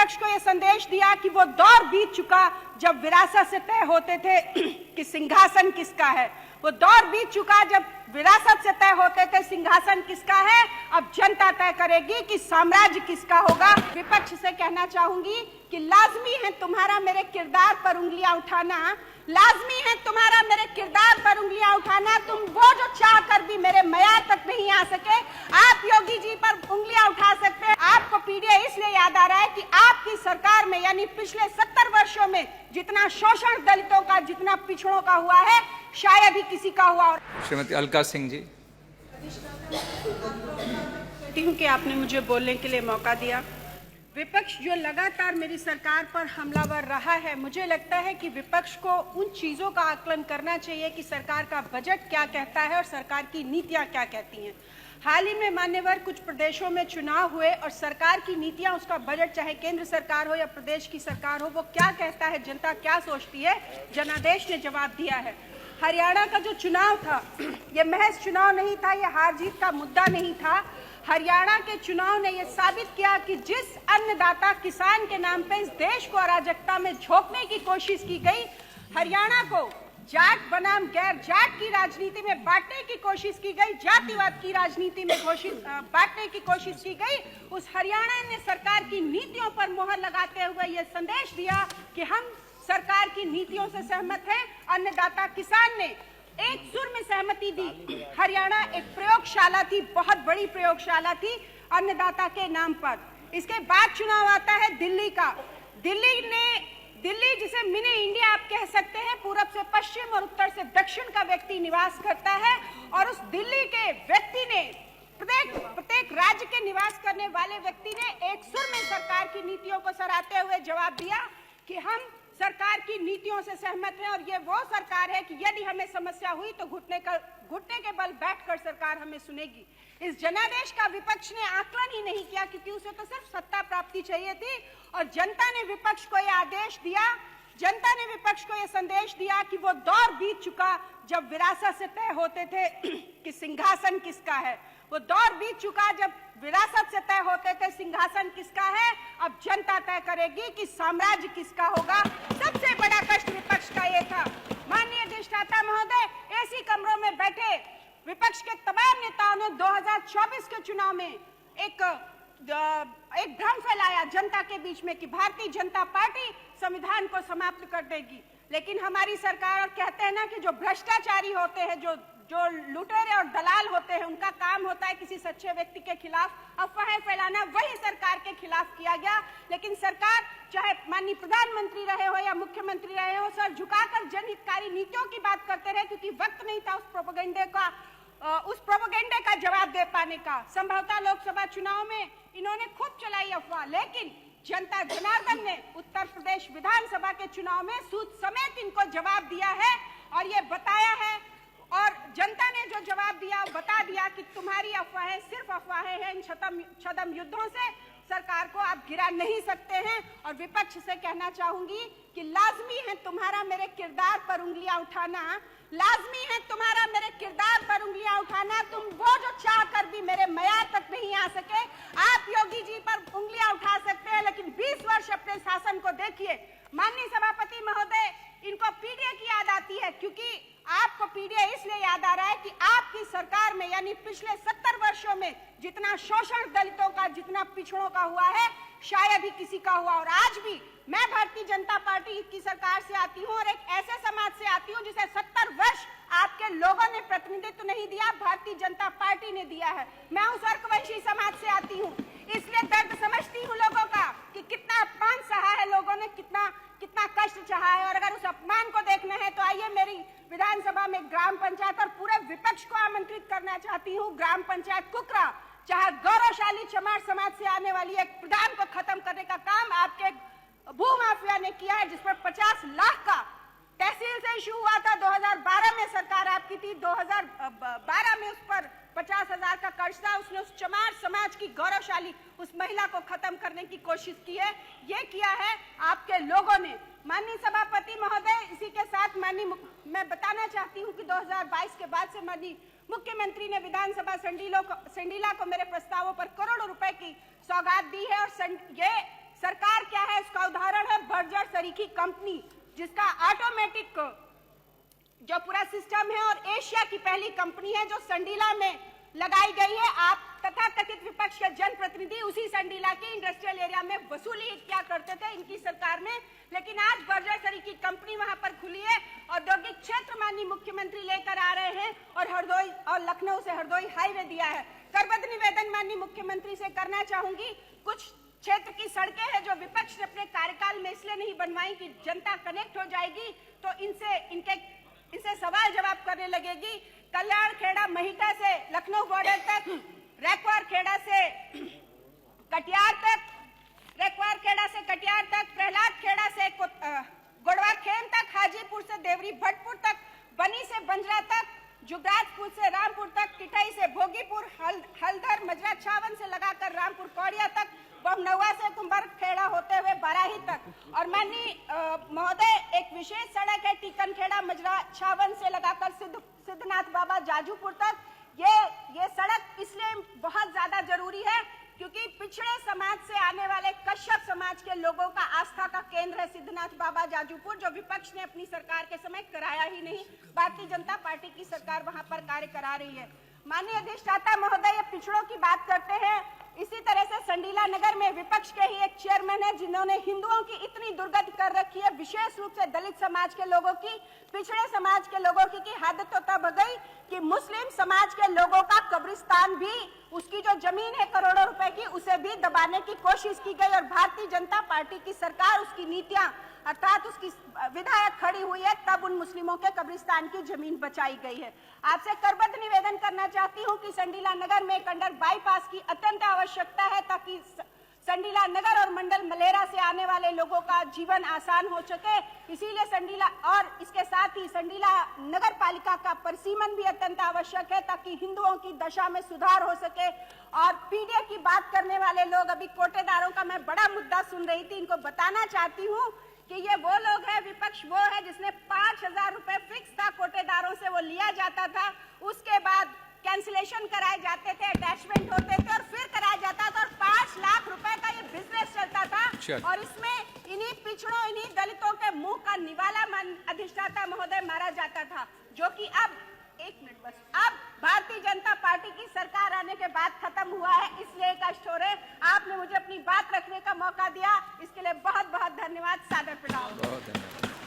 विपक्ष को यह संदेश दिया कि वो दौर बीत चुका जब विरासत से तय होते थे कि सिंहासन किसका है। वो दौर बीत चुका जब विरासत से तय होते थे सिंहासन किसका है। अब जनता तय करेगी कि साम्राज्य किसका होगा। विपक्ष से कहना चाहूंगी कि लाजमी है तुम्हारा मेरे किरदार पर उंगलियां उठाना, लाजमी है तुम्हारा मेरे किरदार पर उंगलियां उठाना। तुम वो जो चाह कर भी मेरे मयार तक नहीं आ सके, आप योगी जी पर उंगलियां उठा सकते हैं। आपको पीडीए इसलिए याद आ रहा है कि आपकी सरकार में यानी पिछले 70 वर्षों में जितना शोषण दलितों का, जितना पिछड़ों का हुआ है, शायद ही किसी का हुआ। श्रीमती अलका सिंह जी, कि आपने मुझे बोलने के लिए मौका दिया। विपक्ष जो लगातार मेरी सरकार पर हमलावर रहा है, मुझे लगता है कि विपक्ष को उन चीज़ों का आकलन करना चाहिए कि सरकार का बजट क्या कहता है और सरकार की नीतियां क्या कहती हैं। हाल ही में मान्यवर कुछ प्रदेशों में चुनाव हुए और सरकार की नीतियां, उसका बजट चाहे केंद्र सरकार हो या प्रदेश की सरकार हो, वो क्या कहता है, जनता क्या सोचती है, जनादेश ने जवाब दिया है। हरियाणा का जो चुनाव था, ये महज चुनाव नहीं था, ये हार जीत का मुद्दा नहीं था। हरियाणा के चुनाव ने यह साबित किया कि जिस अन्नदाता किसान के नाम पे इस देश को अराजकता में झोंकने की कोशिश की गई, हरियाणा को जाट बनाम गैर जाट की राजनीति में बांटने की कोशिश की गई, जातिवाद की राजनीति में बांटने की कोशिश की गई, उस हरियाणा ने सरकार की नीतियों पर मोहर लगाते हुए यह संदेश दिया कि हम सरकार की नीतियों से सहमत हैं। अन्नदाता किसान ने एक सुर में सहमति दी। हरियाणा एक प्रयोगशाला थी, बहुत बड़ी प्रयोगशाला थी अन्नदाता के नाम पर। इसके बाद चुनाव आता है दिल्ली का। दिल्ली जिसे मिनी इंडिया आप कह सकते हैं, पूरब से पश्चिम और उत्तर से दक्षिण का व्यक्ति निवास करता है, और उस दिल्ली के व्यक्ति ने, प्रत्येक राज्य के निवास करने वाले व्यक्ति ने एक सुर में सरकार की नीतियों को सराहते हुए जवाब दिया कि हम सरकार की नीतियों से सहमत हैं और ये वो सरकार है कि यदि हमें समस्या हुई तो घुटने के बल बैठकर सरकार हमें सुनेगी। इस जनादेश का विपक्ष ने आकलन ही नहीं किया, क्योंकि उसे तो सिर्फ सत्ता प्राप्ति चाहिए थी, और जनता ने विपक्ष को यह आदेश दिया, जनता ने विपक्ष को यह संदेश दिया कि वो दौर बीत चुका जब विरासत से तय होते थे कि सिंहासन किसका है। वो दौर बीत चुका जब विरासत से तय होते थे सिंहासन किसका है। अब जनता तय करेगी कि साम्राज्य किसका होगा। सबसे बड़ा कष्ट विपक्ष का ये था। माननीय अधिष्ठाता महोदय, एसी कमरों में बैठे विपक्ष के तमाम नेताओं ने 2024 के चुनाव में एक भ्रम फैलाया जनता के बीच में कि भारतीय जनता पार्टी संविधान को समाप्त कर देगी। लेकिन हमारी सरकार, कहते हैं ना कि जो भ्रष्टाचारी होते हैं, जो लुटेरे और दलाल होते हैं, उनका काम होता है किसी सच्चे व्यक्ति के खिलाफ अफवाहें फैलाना। वही सरकार के खिलाफ किया गया। लेकिन सरकार, चाहे माननीय प्रधानमंत्री रहे हो या मुख्यमंत्री रहे हो, सर झुकाकर जनहितकारी नीतियों की बात करते रहे, क्योंकि वक्त नहीं था उस प्रोपेगेंडे का जवाब दे पाने का। संभवतः लोकसभा चुनाव में इन्होंने खूब चलाई अफवाह, लेकिन जनता जनार्दन ने उत्तर प्रदेश विधानसभा के चुनाव में सूद समेत इनको जवाब दिया है और ये बताया है, और जनता ने जो जवाब दिया, बता दिया कि तुम्हारी अफवाहें सिर्फ अफवाहें हैं। इन छद्म युद्धों से सरकार को आप गिरा नहीं सकते हैं। और विपक्ष से कहना चाहूंगी कि लाजमी है तुम्हारा मेरे किरदार पर उंगलियां उठाना, लाजमी है तुम्हारा मेरे किरदार पर उंगलियां उठाना। तुम वो जो चाह कर भी मेरे मयार तक नहीं आ सके, आप योगी जी पर उंगलियां उठा सकते हैं, लेकिन 20 वर्ष अपने शासन को देखिए। माननीय सभापति महोदय, इनको पीडीए की याद आती है, क्योंकि आपको पीडीए इसलिए याद आ रहा है कि आपकी सरकार में यानी पिछले 70 वर्षों में जितना शोषण दलितों का, जितना पिछड़ों का हुआ है, शायद ही किसी का हुआ। और आज भी मैं भारतीय जनता पार्टी की सरकार से आती हूँ और एक ऐसे समाज से आती हूँ जिसे 70 वर्ष आपके लोगों ने प्रतिनिधित्व नहीं दिया, भारतीय जनता पार्टी ने दिया है। मैं उस अर्कवंशी समाज से आती हूँ, इसलिए दर्द समझती हूँ लोगों का कि कितना अपमान सहा है लोगों ने, कितना कष्ट चाहा है। और अगर उस अपमान को देखना है तो आइए, मेरी विधानसभा में ग्राम पंचायत, और पूरे विपक्ष को आमंत्रित करना चाहती हूँ, ग्राम पंचायत कुकरा, चाहे गौरवशाली चमार समाज से आने वाली एक प्रधान को खत्म करने का काम आपके भूमाफिया ने किया है, जिस पर 50 लाख का तहसील से इशू हुआ था। 2012 में सरकार आपकी थी, 2012 में उस पर 50,000 का कर्ज था। उसने उस चमार समाज की गौरवशाली उस महिला को खत्म करने की कोशिश की है। ये किया है आपके लोगों ने। माननीय सभापति महोदय, इसी के साथ मैं बताना चाहती हूँ कि 2022 के बाद से माननीय मुख्यमंत्री ने विधानसभा संडीला को मेरे प्रस्तावों पर करोड़ों रुपए की सौगात दी है। और ये सरकार क्या तरीके की कंपनी जिसका ऑटोमेटिक जो पूरा सिस्टम है और एशिया की पहली कंपनी है जो संडीला में लगाई गई है। आप तथाकथित विपक्ष के जनप्रतिनिधि उसी संडीला के इंडस्ट्रियल एरिया में वसूली क्या करते थे इनकी सरकार में, लेकिन आज बर्जर सरी की कंपनी वहां पर खुली है। औद्योगिक क्षेत्र माननीय मुख्यमंत्री लेकर आ रहे हैं और हरदोई और लखनऊ से हरदोई हाईवे दिया है। करबद्ध निवेदन माननीय मुख्यमंत्री से करना चाहूंगी, कुछ क्षेत्र की सड़कें हैं जो विपक्ष ने अपने कार्यकाल में इसलिए नहीं बनवाई कि जनता कनेक्ट हो जाएगी तो इनसे सवाल जवाब करने लगेगी। कल्याण खेड़ा महिटा से लखनऊ बॉर्डर तक, रैकवार खेड़ा से कटियार तक, रैकवार खेड़ा से कटियार तक, प्रहलाद खेड़ा से गोड़वा खेम तक, हाजीपुर से देवरी भटपुर तक, बनी से बंजरा तक, जुगराजपुर से रामपुर तक, टिटई से भोगीपुर, हल्दर मजरा छावन से लगाकर रामपुर कौड़िया तक, बमनवा से कुंभर खेड़ा होते हुए बाराही तक। और माननीय महोदय एक विशेष सड़क है टीकन खेड़ा मजरा छावन से लगाकर सिद्धनाथ बाबा जाजूपुर तक। ये सड़क इसलिए बहुत ज्यादा जरूरी है क्योंकि पिछड़े समाज से आने वाले कश्यप समाज के लोगों का आस्था का केंद्र है सिद्धनाथ बाबा जाजूपुर, जो विपक्ष ने अपनी सरकार के समय कराया ही नहीं, भारतीय जनता पार्टी की सरकार वहां पर कार्य करा रही है। माननीय अधिष्ठाता महोदय पिछड़ों की बात करते हैं, इसी तरह से संडीला नगर में विपक्ष के ही एक चेयरमैन है जिन्होंने हिंदुओं की इतनी दुर्गति कर रखी है, विशेष रूप से दलित समाज के लोगों की, पिछड़े समाज के लोगों की हालत तो तब हो गई कि मुस्लिम समाज के लोगों का कब्रिस्तान भी, उसकी जो जमीन है करोड़ों रुपए की, उसे भी दबाने की कोशिश की गई और भारतीय जनता पार्टी की सरकार उसकी नीतियां अर्थात उसकी विधायक खड़ी हुई है, तब उन मुस्लिमों के कब्रिस्तान की जमीन बचाई गई है। आपसे करबद्ध निवेदन करना चाहती हूं कि संडीला नगर में एक अंडर बाईपास की अत्यंत आवश्यकता है ताकि संडीला नगर और मंडल मलेरा से आने वाले लोगों का जीवन आसान हो सके। इसीलिए संडीला और इसके साथ ही संडीला नगर पालिका का परिसीमन भी अत्यंत आवश्यक है ताकि हिंदुओं की दशा में सुधार हो सके। और पीडीए की बात करने वाले लोग, अभी कोटेदारों का मैं बड़ा मुद्दा सुन रही थी, इनको बताना चाहती हूँ कि ये वो लोग हैं, विपक्ष वो है जिसने 5,000 रुपए फिक्स था कोटेदारों से, वो लिया जाता था, उसके बाद कैंसिलेशन कराए जाते थे, अटैचमेंट होते थे और फिर कराया जाता था और 5 लाख रुपए का ये बिजनेस चलता था। और इसमें इन्हीं पिछड़ों, इन्हीं दलितों के मुंह का निवाला अधिष्ठाता महोदय मारा जाता था, जो कि अब एक मिनट बस, अब भारतीय जनता पार्टी की सरकार आने के बाद खत्म हुआ है। इसलिए कष्ट हो रहे, आपने मुझे अपनी बात रखने का मौका दिया, इसके लिए बहुत बहुत धन्यवाद, सादर प्रणाम।